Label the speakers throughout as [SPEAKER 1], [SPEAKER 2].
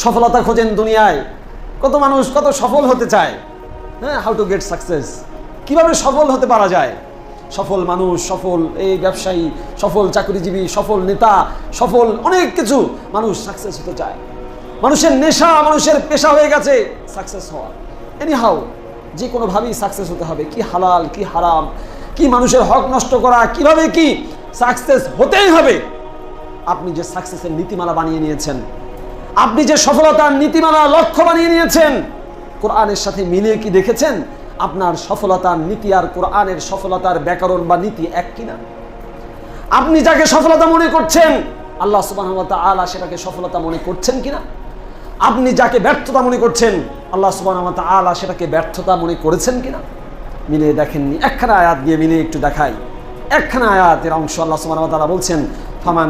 [SPEAKER 1] সফলতা খোঁজেন দুনিয়ায়, কত মানুষ কত সফল হতে চায়। হ্যাঁ, হাউ টু গেট সাকসেস, কিভাবে সফল হতে পারা যায়। সফল মানুষ, সফল এই ব্যবসায়ী, সফল চাকরিজীবী, সফল নেতা, সফল অনেক কিছু মানুষ সাকসেস হতে চায়। মানুষের নেশা, মানুষের পেশা হয়ে গেছে সাকসেস হওয়া। এনিহাউ যে কোনোভাবেই সাকসেস হতে হবে, কি হালাল কি হারাম, কি মানুষের হক নষ্ট করা, কিভাবে কি সাকসেস হতেই হবে। আপনি যে সাকসেসের নীতিমালা বানিয়ে নিয়েছেন, আপনি যে সফলতার নীতিমালা লক্ষ্য বানিয়ে নিয়েছেন, কোরআনের সাথে মিলিয়ে কি দেখেছেন আপনার সফলতার নীতি আর কোরআনের সফলতার ব্যাকরণ বা নীতি এক কিনা? আপনি যাকে সফলতা মনে করছেন আল্লাহ সুবহানাহু ওয়া তাআলা সেটাকে সফলতা মনে করছেন কিনা? আপনি যাকে ব্যর্থতা মনে করছেন আল্লাহ সুবহানাহু ওয়া তাআলা সেটাকে ব্যর্থতা মনে করেছেন কিনা? মিলিয়ে দেখেননি। একখানা আয়াত দিয়ে মিলিয়ে একটু দেখাই। একখানা আয়াতের অংশ আল্লাহ সুবহানাহু ওয়া তাআলা বলছেন, ফামান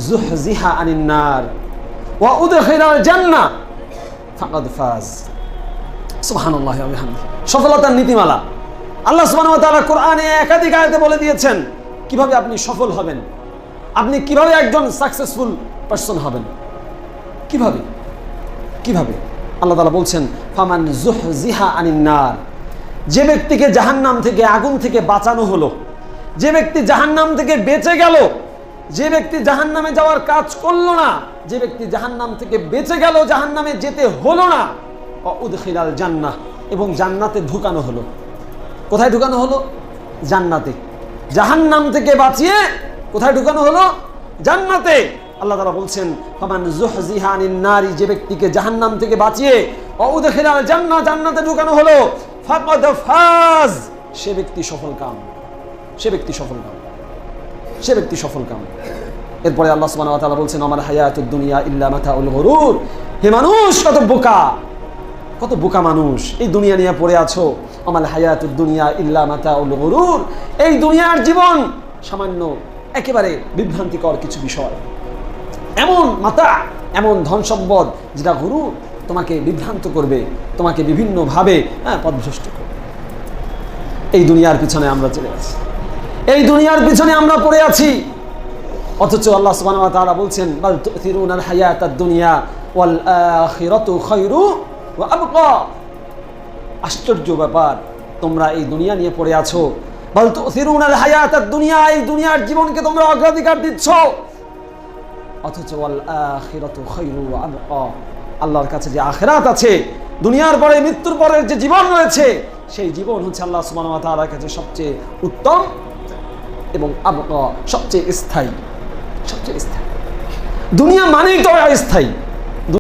[SPEAKER 1] যুহজিহা আনিন নার ওয়া উদখিলাল জান্নাহ ফাকাদ ফাজ। সুবহানাল্লাহি ওয়া বিহামদিহি। সফলতার নীতিমালা আল্লাহ সুবহানাহু ওয়া তাআলা কোরআনে একাধিক আয়াতে বলে দিয়েছেন কিভাবে আপনি সফল হবেন, আপনি কিভাবে একজন সাকসেসফুল পারসন হবেন। কিভাবে কিভাবে আল্লাহ তাআলা বলছেন, ফামান যুহজিহা আনিন নার, যে ব্যক্তিকে জাহান্নাম থেকে, আগুন থেকে বাঁচানো হলো, যে ব্যক্তি জাহান্নাম থেকে বেঁচে গেল, যে ব্যক্তি জাহান্নামে যাওয়ার কাজ করলো না, যে ব্যক্তি জাহান্নাম থেকে বেঁচে গেল, জাহান্নামে যেতে হলো না, উদখিলাল জান্নাহ, এবং জান্নাতে ঢুকানো হলো। কোথায় ঢুকানো হলো? জান্নাতে। জাহান্নাম থেকে বাঁচিয়ে কোথায় ঢুকানো হলো? জান্নাতে। আল্লাহ তাআলা বলছেন, ফামান যুহজিহা আনিন নারি, যে ব্যক্তিকে জাহান্নাম থেকে বাঁচিয়ে উদখিলাল জান্নাহ, জান্নাতে ঢুকানো হলো, ফাকাদ ফাজ, সে ব্যক্তি সফলকাম, সে ব্যক্তি সফলকাম, সে ব্যক্তি সফলকাম। এরপরে আল্লাহ সুবহানাহু ওয়া তাআলা বলছেন, আমার হায়াতুদ দুনিয়া ইল্লা মাতাউল গুরুর। হে মানুষ, কত বোকা, কত বোকা মানুষ এই দুনিয়া নিয়ে পড়ে আছো। আমাল হায়াতুদ দুনিয়া ইল্লা মাতাউল গুরুর, এই দুনিয়ার জীবন সামান্য একেবারে বিভ্রান্তিকর কিছু বিষয়, এমন মাতা, এমন ধন সম্পদ যেটা গুরু তোমাকে বিভ্রান্ত করবে, তোমাকে বিভিন্নভাবে পথভ্রষ্ট করবে। এই দুনিয়ার পিছনে আমরা চলে আছি, এই দুনিয়ার পিছনে আমরা পড়ে আছি। অথচ আল্লাহ সুবহানাহু ওয়া তাআলা বলছেন, বাল তুথিরুনাল হায়াতাদ দুনিয়া ওয়াল আখিরাতু খায়রু ওয়া আবকা। আশ্চর্য ব্যাপার, তোমরা এই দুনিয়া নিয়ে পড়ে আছো, বাল তুথিরুনাল হায়াতাদ দুনিয়া, এই দুনিয়ার জীবনকে তোমরা অগ্রাধিকার দিচ্ছ, অথচ ওয়াল আখিরাতু খায়রু ওয়া আবকা, আল্লাহর কাছে যে আখিরাত আছে, দুনিয়ার পরে মৃত্যুর পরের যে জীবন রয়েছে, সেই জীবন হচ্ছে আল্লাহ সুবহানাহু ওয়া তাআলার কাছে সবচেয়ে উত্তম এবং আবকা, সবচেয়ে স্থায়ী, সবচেয়ে স্থায়ী। দুনিয়া মানেই তো অস্থায়ী।